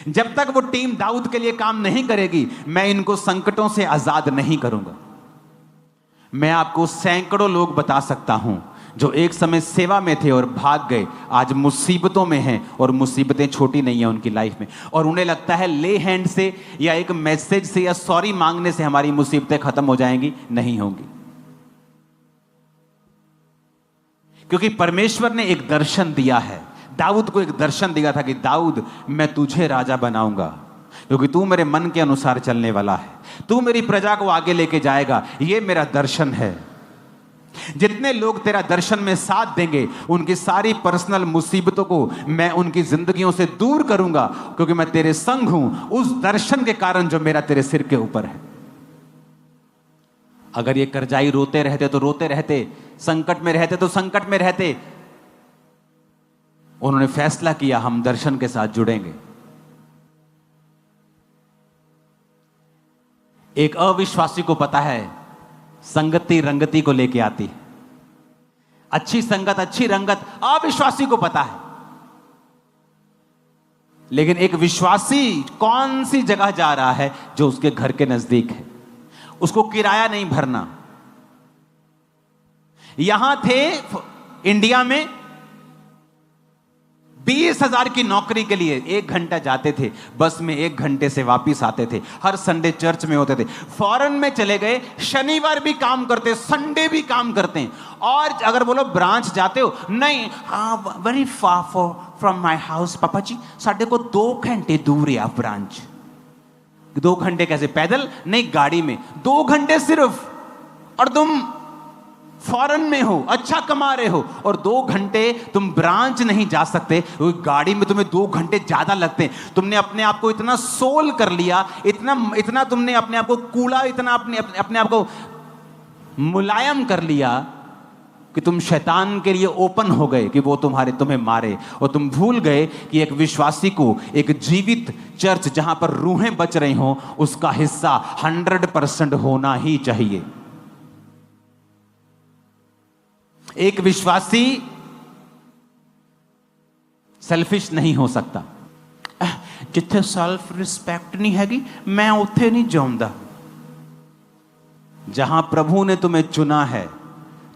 जब तक वो टीम दाऊद के लिए काम नहीं करेगी, मैं इनको संकटों से आजाद नहीं करूंगा। मैं आपको सैकड़ों लोग बता सकता हूं जो एक समय सेवा में थे और भाग गए, आज मुसीबतों में हैं, और मुसीबतें छोटी नहीं है उनकी लाइफ में, और उन्हें लगता है ले हैंड से या एक मैसेज से या सॉरी मांगने से हमारी मुसीबतें खत्म हो जाएंगी। नहीं होंगी, क्योंकि परमेश्वर ने एक दर्शन दिया है। दाऊद को एक दर्शन दिया था कि दाऊद, मैं तुझे राजा बनाऊंगा क्योंकि तू मेरे मन के अनुसार चलने वाला है, तू मेरी प्रजा को आगे लेके जाएगा। ये मेरा दर्शन है। जितने लोग तेरा दर्शन में साथ देंगे, उनकी सारी पर्सनल मुसीबतों को मैं उनकी जिंदगियों से दूर करूंगा, क्योंकि मैं तेरे संग हूं उस दर्शन के कारण जो मेरा तेरे सिर के ऊपर है। अगर ये करजाई रोते रहते तो रोते रहते, संकट में रहते तो संकट में रहते। उन्होंने फैसला किया हम दर्शन के साथ जुड़ेंगे। एक अविश्वासी को पता है संगति रंगति को लेके आती है। अच्छी संगत, अच्छी रंगत अविश्वासी को पता है, लेकिन एक विश्वासी कौन सी जगह जा रहा है जो उसके घर के नजदीक है, उसको किराया नहीं भरना। यहां थे इंडिया में 20,000 की नौकरी के लिए 1 घंटा जाते थे, बस में 1 घंटे से वापिस आते थे, हर संडे चर्च में होते थे। फॉरेन में चले गए, शनिवार भी काम करते, संडे भी काम करते हैं। और अगर बोलो ब्रांच जाते हो, नहीं, very far from my house पापा जी, साढ़े को 2 घंटे दूर है ब्रांच। 2 घंटे कैसे? पैदल नहीं, गाड़ी में 2 घंटे सिर्फ। और तुम फॉरेन में हो, अच्छा कमा रहे हो, और 2 घंटे तुम ब्रांच नहीं जा सकते, गाड़ी में तुम्हें 2 घंटे ज्यादा लगते हैं। तुमने अपने आप को इतना सोल कर लिया, इतना तुमने अपने आप को कूड़ा, इतना अपने आप को मुलायम कर लिया कि तुम शैतान के लिए ओपन हो गए कि वो तुम्हें मारे। और तुम भूल गए कि एक विश्वासी को एक जीवित चर्च जहां पर रूहें बच रही हो, उसका हिस्सा 100% होना ही चाहिए। एक विश्वासी सेल्फिश नहीं हो सकता। जिथे सेल्फ रिस्पेक्ट नहीं हैगी, मैं उथे नहीं जाऊंगा। जहां प्रभु ने तुम्हें चुना है,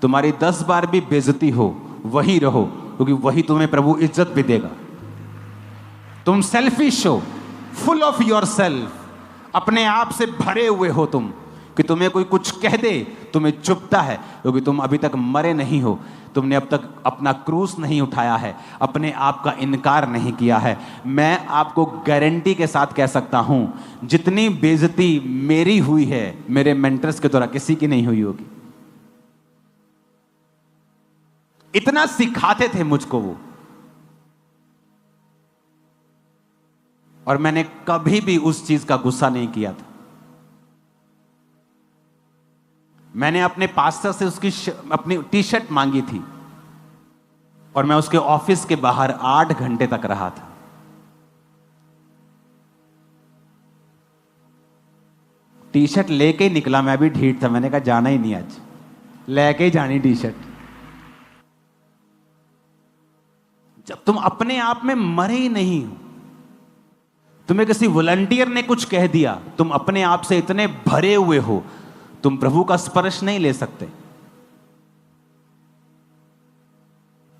तुम्हारी 10 बार भी बेइज्जती हो, वही रहो, क्योंकि वही तुम्हें प्रभु इज्जत भी देगा। तुम सेल्फिश हो, फुल ऑफ योर सेल्फ, अपने आप से भरे हुए हो तुम, कि तुम्हें कोई कुछ कह दे तुम्हें चुभता है, क्योंकि तुम अभी तक मरे नहीं हो। तुमने अब तक अपना क्रूस नहीं उठाया है, अपने आप का इनकार नहीं किया है। मैं आपको गारंटी के साथ कह सकता हूं, जितनी बेइज्जती मेरी हुई है, मेरे मेंटर्स के द्वारा किसी की नहीं हुई होगी। इतना सिखाते थे मुझको वो, और मैंने कभी भी उस चीज का गुस्सा नहीं किया था। मैंने अपने पास्टर से उसकी अपनी टी-शर्ट मांगी थी, और मैं उसके ऑफिस के बाहर 8 घंटे तक रहा था। टी-शर्ट लेके ही निकला, मैं भी ढीठ था, मैंने कहा जाना ही नहीं, आज लेके ही जानी टी-शर्ट। जब तुम अपने आप में मरे ही नहीं हो, तुम्हें किसी वॉलंटियर ने कुछ कह दिया, तुम अपने आप से इतने भरे हुए हो, तुम प्रभु का स्पर्श नहीं ले सकते।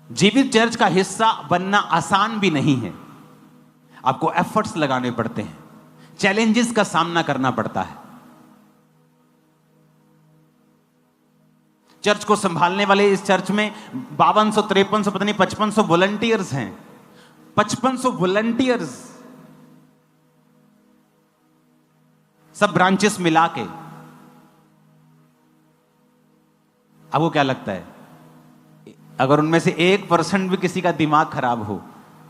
जीवित चर्च का हिस्सा बनना आसान भी नहीं है। आपको एफर्ट्स लगाने पड़ते हैं, चैलेंजेस का सामना करना पड़ता है। चर्च को संभालने वाले इस चर्च में 5200, 5300, पता नहीं 5500 वॉलंटियर्स हैं। 5500 वॉलंटियर्स, सब ब्रांचेस मिला के। आपको क्या लगता है, अगर उनमें से 1% भी किसी का दिमाग खराब हो,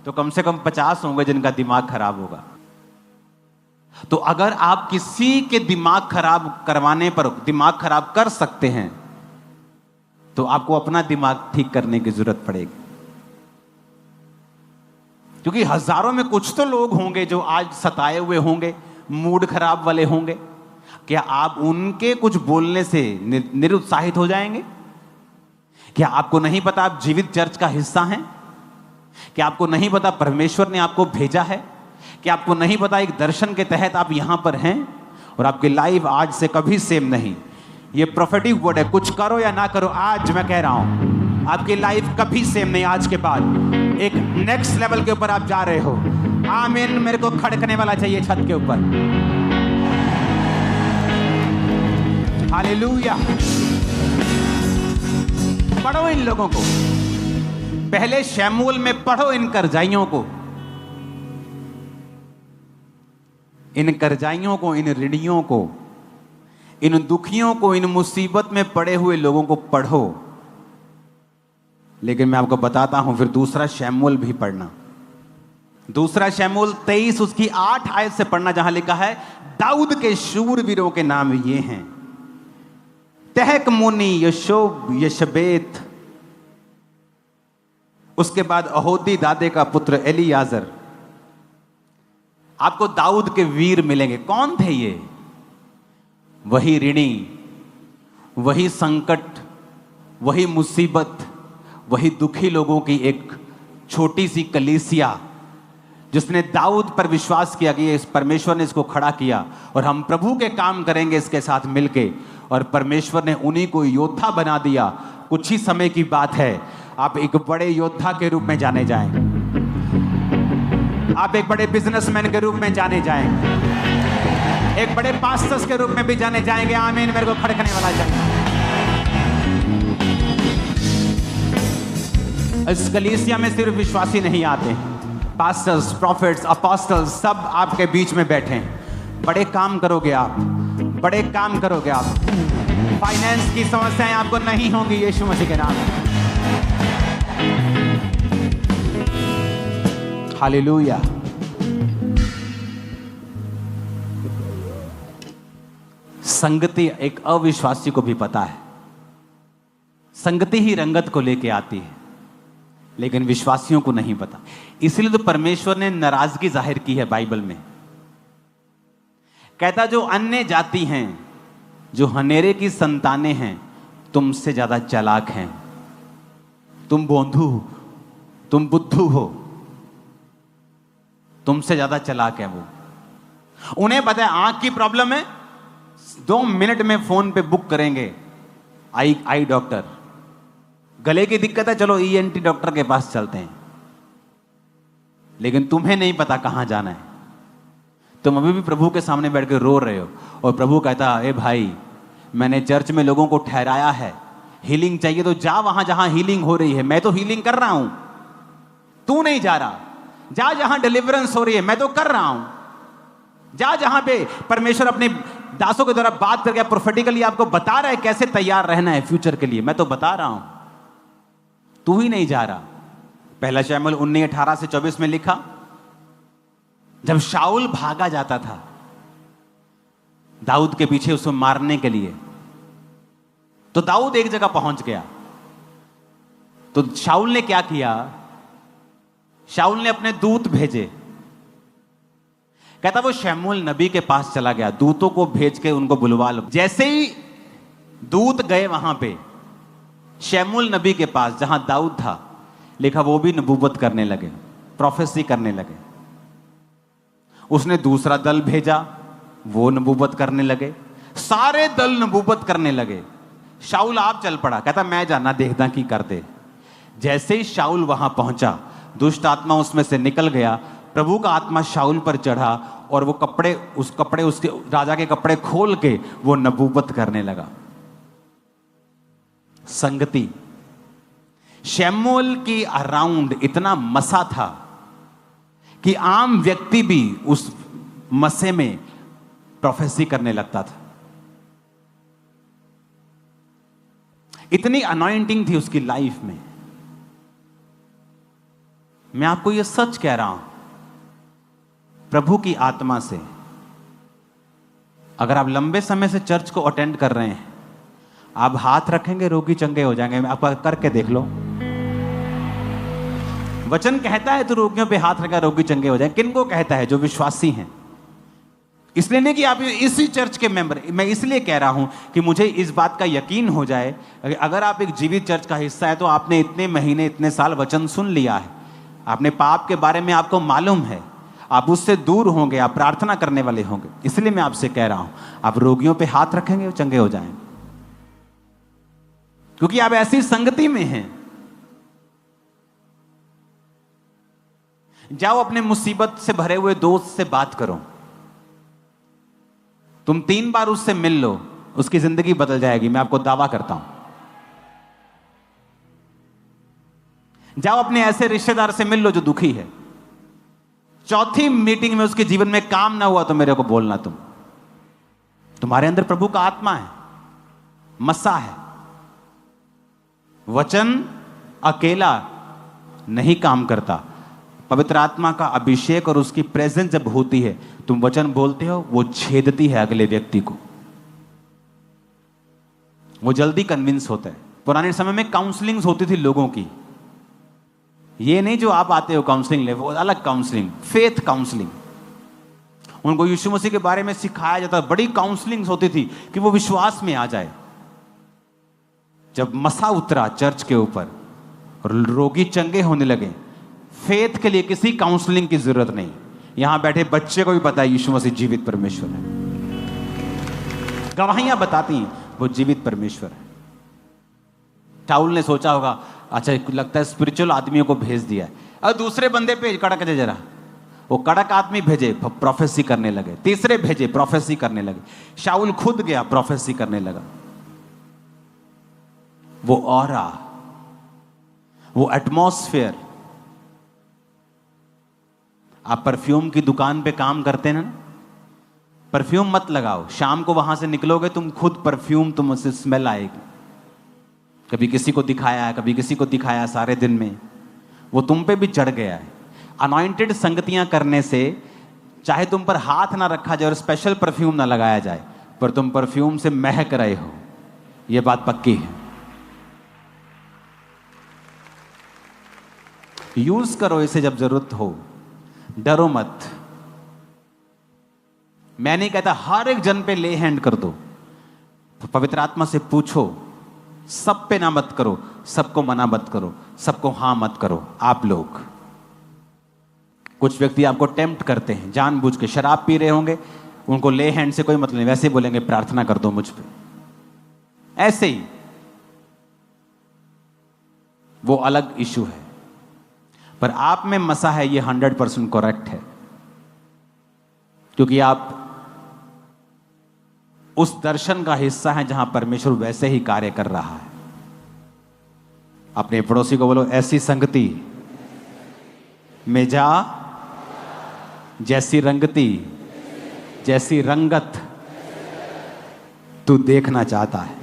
तो कम से कम 50 होंगे जिनका दिमाग खराब होगा। तो अगर आप किसी के दिमाग खराब करवाने पर दिमाग खराब कर सकते हैं, तो आपको अपना दिमाग ठीक करने की जरूरत पड़ेगी। क्योंकि हजारों में कुछ तो लोग होंगे जो आज सताए हुए होंगे, मूड खराब वाले होंगे। क्या आप उनके कुछ बोलने से निरुत्साहित हो जाएंगे? क्या आपको नहीं पता आप जीवित चर्च का हिस्सा हैं? क्या आपको नहीं पता परमेश्वर ने आपको भेजा है? कि आपको नहीं पता एक दर्शन के तहत आप यहां पर हैं और आपकी लाइफ आज से कभी सेम नहीं। ये प्रोफेटिक वर्ड है, कुछ करो या ना करो, आज मैं कह रहा हूं आपकी लाइफ कभी सेम नहीं। आज के बाद एक नेक्स्ट लेवल के ऊपर आप जा रहे हो। आमीन। मेरे को खड़कने वाला चाहिए छत के ऊपर। हालेलुया। पढ़ो इन लोगों को, पहले शमूएल में पढ़ो इन करजाइयों को, इन करजाइयों को, इन ऋणियों को, इन दुखियों को, इन मुसीबत में पड़े हुए लोगों को पढ़ो। लेकिन मैं आपको बताता हूं, फिर दूसरा शमूएल भी पढ़ना। दूसरा शमूएल 23 उसकी 8 आयत से पढ़ना, जहां लिखा है दाऊद के शूरवीरों के नाम ये हैं, तहकमोनी, यशोब, यशबेत, उसके बाद अहोदी दादे का पुत्र एलियाजर। आपको दाऊद के वीर मिलेंगे। कौन थे ये? वही ऋणी, वही संकट, वही मुसीबत, वही दुखी लोगों की एक छोटी सी कलीसिया जिसने दाऊद पर विश्वास किया कि इस परमेश्वर ने इसको खड़ा किया और हम प्रभु के काम करेंगे इसके साथ मिलके, और परमेश्वर ने उन्हीं को योद्धा बना दिया। कुछ ही समय की बात है, आप एक बड़े योद्धा के रूप में जाने जाएंगे, आप एक बड़े बिजनेसमैन के रूप में जाने जाएंगे, एक बड़े पास्टर्स के रूप में भी जाने जाएंगे। आमीन। मेरे को खड़कने वाला चाहिए। इस कलीसिया में सिर्फ विश्वासी नहीं आते, पास्टर्स, प्रॉफिट्स, अपोस्टल्स सब आपके बीच में बैठे हैं। बड़े काम करोगे आप, बड़े काम करोगे आप। फाइनेंस की समस्याएं आपको नहीं होंगी यीशु मसीह के नाम में। हालेलुया। संगति एक अविश्वासी को भी पता है, संगति ही रंगत को लेके आती है, लेकिन विश्वासियों को नहीं पता। इसलिए तो परमेश्वर ने नाराजगी जाहिर की है बाइबल में। कहता जो अन्य जाति हैं, जो हनेरे की संतानें हैं, तुमसे ज्यादा चालाक हैं, तुम बोंधू हो, तुम बुद्धू हो, तुमसे ज्यादा चालाक है वो। उन्हें पता है आंख की प्रॉब्लम है, 2 मिनट में फोन पे बुक करेंगे आई डॉक्टर। गले की दिक्कत है, चलो ENT डॉक्टर के पास चलते हैं। लेकिन तुम्हें नहीं पता कहां जाना है, तुम अभी भी प्रभु के सामने बैठ के रो रहे हो, और प्रभु कहता ए भाई, मैंने चर्च में लोगों को ठहराया है, हीलिंग चाहिए तो जा वहां जहां हीलिंग हो रही है। मैं तो हीलिंग कर रहा हूं, तू नहीं जा रहा। जा जहां डिलीवरेंस हो रही है, मैं तो कर रहा हूं। जा जहां पे परमेश्वर अपने दासों के द्वारा बात करके प्रोफेटिकली आपको बता रहा है कैसे तैयार रहना है फ्यूचर के लिए, मैं तो बता रहा हूं, तू ही नहीं जा रहा। पहला शमूएल 19:18 से 24 में लिखा, जब शाऊल भागा जाता था दाऊद के पीछे उसको मारने के लिए, तो दाऊद एक जगह पहुंच गया। तो शाऊल ने क्या किया? शाऊल ने अपने दूत भेजे। कहता वो शमूएल नबी के पास चला गया, दूतों को भेज के उनको बुलवा लो। जैसे ही दूत गए वहां पे शमूएल नबी के पास जहां दाऊद था, लिखा वो भी नबूवत करने लगे, प्रोफेसी करने लगे। उसने दूसरा दल भेजा, वो नबूवत करने लगे, सारे दल नबूवत करने लगे। शाऊल आप चल पड़ा, कहता मैं जाना देखदा की कर दे। जैसे ही शाऊल वहां पहुंचा, दुष्ट आत्मा उसमें से निकल गया, प्रभु का आत्मा शाऊल पर चढ़ा और वो कपड़े उसके राजा के कपड़े खोल के वो नबूवत करने लगा। संगति शमूएल की अराउंड इतना मसा था कि आम व्यक्ति भी उस मसे में प्रोफेसी करने लगता था। इतनी अनॉइंटिंग थी उसकी लाइफ में। मैं आपको यह सच कह रहा हूं, प्रभु की आत्मा से अगर आप लंबे समय से चर्च को अटेंड कर रहे हैं, आप हाथ रखेंगे रोगी चंगे हो जाएंगे। आप करके देख लो, वचन कहता है तो रोगियों पे हाथ रखा रोगी चंगे हो जाएंगे। किनको कहता है? जो विश्वासी हैं। इसलिए नहीं कि आप इसी चर्च के मेंबर, मैं इसलिए कह रहा हूं कि मुझे इस बात का यकीन हो जाए, अगर आप एक जीवित चर्च का हिस्सा है तो आपने इतने महीने इतने साल वचन सुन लिया है, आपने पाप के बारे में आपको मालूम है, आप उससे दूर होंगे, आप प्रार्थना करने वाले होंगे। इसलिए मैं आपसे कह रहा हूं, आप रोगियों पे हाथ रखेंगे वो चंगे हो जाएंगे, क्योंकि आप ऐसी संगति में हैं। जाओ अपने मुसीबत से भरे हुए दोस्त से बात करो, तुम 3 बार उससे मिल लो, उसकी जिंदगी बदल जाएगी, मैं आपको दावा करता हूं। जाओ अपने ऐसे रिश्तेदार से मिल लो जो दुखी है, 4थी मीटिंग में उसके जीवन में काम ना हुआ तो मेरे को बोलना, तुम्हारे अंदर प्रभु का आत्मा है, मसा है। वचन अकेला नहीं काम करता, पवित्र आत्मा का अभिषेक और उसकी प्रेजेंस जब होती है, तुम वचन बोलते हो, वो छेदती है अगले व्यक्ति को, वो जल्दी कन्विंस होता है। पुराने समय में काउंसलिंग्स होती थी लोगों की, ये नहीं जो आप आते हो काउंसलिंग ले, वो अलग काउंसलिंग, फेथ काउंसलिंग। उनको यीशु मसीह के बारे में सिखाया जाता, बड़ी काउंसलिंग्स होती थी कि वो विश्वास में आ जाए। जब मसा उतरा चर्च के ऊपर और रोगी चंगे होने लगे, फेथ के लिए किसी काउंसलिंग की जरूरत नहीं। यहां बैठे बच्चे को भी पता है यीशु मसीह जीवित परमेश्वर है, गवाहियां बताती हैं वो जीवित परमेश्वर है। शाऊल ने सोचा होगा, अच्छा लगता है स्पिरिचुअल आदमियों को भेज दिया है, और दूसरे बंदे पे कड़क दे जरा, वो कड़क आदमी भेजे, प्रोफेसी करने लगे। तीसरे भेजे, प्रोफेसी करने लगे। शाऊल खुद गया, प्रोफेसी करने लगा। वो ऑरा, वो एटमॉस्फेयर। आप परफ्यूम की दुकान पे काम करते हैं ना, परफ्यूम मत लगाओ, शाम को वहां से निकलोगे तुम खुद परफ्यूम, तुमसे स्मेल आएगी। कभी किसी को दिखाया, कभी किसी को दिखाया, सारे दिन में वो तुम पे भी चढ़ गया है। अनॉइंटेड संगतियां करने से चाहे तुम पर हाथ ना रखा जाए और स्पेशल परफ्यूम ना लगाया जाए, पर तुम परफ्यूम से महक रहे हो, यह बात पक्की है। यूज करो इसे जब जरूरत हो, डरो मत। मैं नहीं कहता हर एक जन पे ले हैंड कर दो, पवित्र आत्मा से पूछो, सब पे ना मत करो, सबको मना मत करो, सबको हां मत करो। आप लोग, कुछ व्यक्ति आपको टेम्प्ट करते हैं जानबूझ के, शराब पी रहे होंगे, उनको ले हैंड से कोई मतलब नहीं, वैसे बोलेंगे प्रार्थना कर दो मुझ पे, ऐसे ही, वो अलग इशू है। पर आप में मसा है, ये 100% करेक्ट है, क्योंकि आप उस दर्शन का हिस्सा है जहां परमेश्वर वैसे ही कार्य कर रहा है। अपने पड़ोसी को बोलो, ऐसी संगति में जा जैसी रंगती, जैसी रंगत तू देखना चाहता है।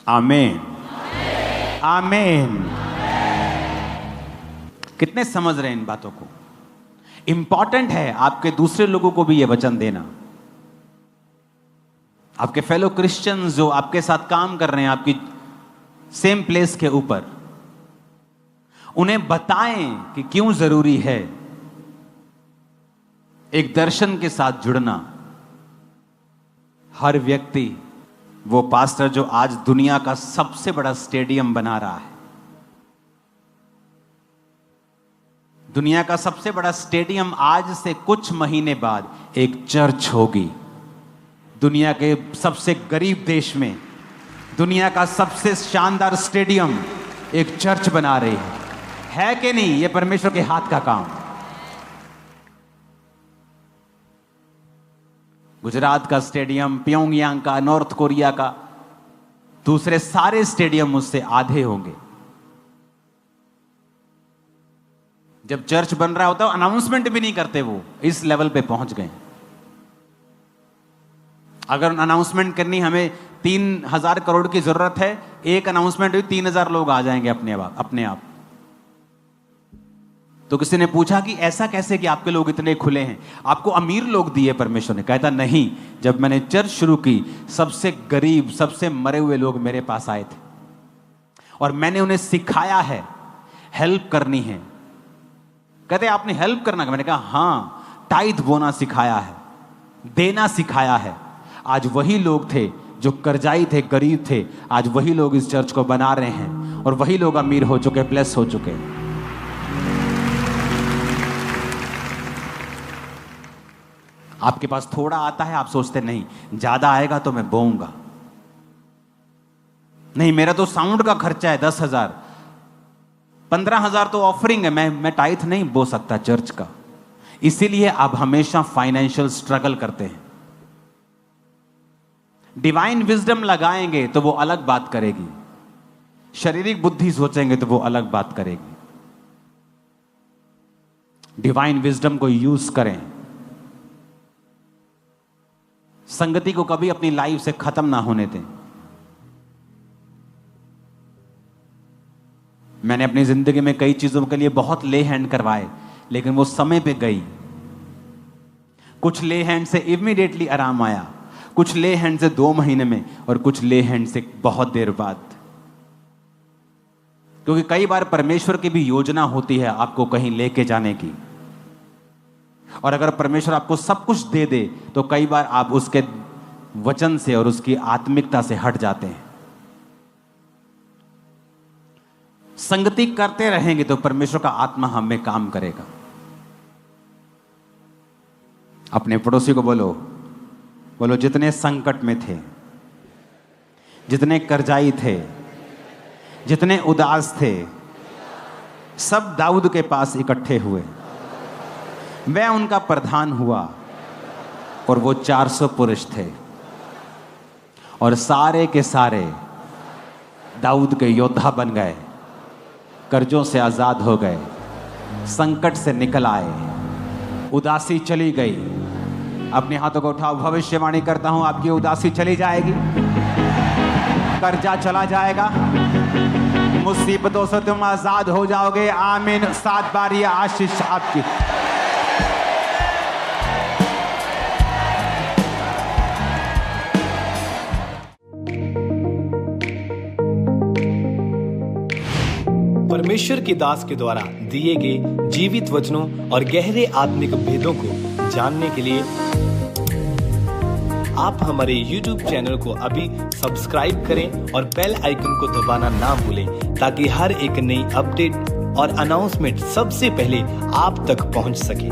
आमीन, आमीन। कितने समझ रहे हैं इन बातों को? इंपॉर्टेंट है आपके दूसरे लोगों को भी यह वचन देना। आपके फेलो क्रिश्चियंस जो आपके साथ काम कर रहे हैं, आपकी सेम प्लेस के ऊपर, उन्हें बताएं कि क्यों जरूरी है एक दर्शन के साथ जुड़ना। हर व्यक्ति, वो पास्टर जो आज दुनिया का सबसे बड़ा स्टेडियम बना रहा है, दुनिया का सबसे बड़ा स्टेडियम, आज से कुछ महीने बाद एक चर्च होगी। दुनिया के सबसे गरीब देश में दुनिया का सबसे शानदार स्टेडियम एक चर्च बना रही है कि नहीं? यह परमेश्वर के हाथ का काम। गुजरात का स्टेडियम, प्योंगयांग का, नॉर्थ कोरिया का, दूसरे सारे स्टेडियम उससे आधे होंगे। जब चर्च बन रहा होता है, अनाउंसमेंट भी नहीं करते, वो इस लेवल पे पहुंच गए। अगर अनाउंसमेंट करनी हमें 3000 करोड़ की जरूरत है, एक अनाउंसमेंट हुई 3000 लोग आ जाएंगे अपने आप। तो किसी ने पूछा कि ऐसा कैसे कि आपके लोग इतने खुले हैं? आपको अमीर लोग दिए परमेश्वर ने? कहता नहीं, जब मैंने चर्च शुरू की, सबसे गरीब, सबसे मरे हुए लोग मेरे पास आए थे और मैंने उन्हें सिखाया है हेल्प करनी है। कहते आपने हेल्प करना? मैंने कहा हां, टाइथ बोना सिखाया है, देना सिखाया है। आज वही लोग थे जो कर्जाई थे, गरीब थे, आज वही लोग इस चर्च को बना रहे हैं और वही लोग अमीर हो चुके, ब्लेस हो चुके। आपके पास थोड़ा आता है, आप सोचते नहीं ज्यादा आएगा तो मैं बोऊंगा, नहीं मेरा तो साउंड का खर्चा है 10,000, 15,000 तो ऑफरिंग है, मैं टाइथ नहीं बो सकता चर्च का। इसीलिए आप हमेशा फाइनेंशियल स्ट्रगल करते हैं। डिवाइन विजडम लगाएंगे तो वो अलग बात करेगी, शारीरिक बुद्धि सोचेंगे तो वो अलग बात करेगी। डिवाइन विजडम को यूज करें। संगति को कभी अपनी लाइफ से खत्म ना होने दें। मैंने अपनी जिंदगी में कई चीजों के लिए बहुत ले हैंड करवाए, लेकिन वो समय पे गई। कुछ ले हैंड से इमीडिएटली आराम आया, कुछ ले हैंड से 2 महीने में, और कुछ ले हैंड से बहुत देर बाद। क्योंकि कई बार परमेश्वर की भी योजना होती है आपको कहीं लेके जाने की, और अगर परमेश्वर आपको सब कुछ दे दे तो कई बार आप उसके वचन से और उसकी आत्मिकता से हट जाते हैं। संगति करते रहेंगे तो परमेश्वर का आत्मा हम में काम करेगा। अपने पड़ोसी को बोलो, जितने संकट में थे, जितने कर्जाई थे, जितने उदास थे, सब दाऊद के पास इकट्ठे हुए। वह उनका प्रधान हुआ और वो 400 पुरुष थे, और सारे के सारे दाऊद के योद्धा बन गए, कर्जों से आजाद हो गए, संकट से निकल आए, उदासी चली गई। अपने हाथों को उठाओ, भविष्यवाणी करता हूं आपकी उदासी चली जाएगी, कर्जा चला जाएगा, मुसीबतों से तुम आजाद हो जाओगे। आमीन। 7 बार ये आशीष आपकी। परमेश्वर के दास के द्वारा दिए गए जीवित वचनों और गहरे आत्मिक भेदों को जानने के लिए आप हमारे YouTube चैनल को अभी सब्सक्राइब करें और बेल आइकन को दबाना ना भूलें, ताकि हर एक नई अपडेट और अनाउंसमेंट सबसे पहले आप तक पहुंच सके।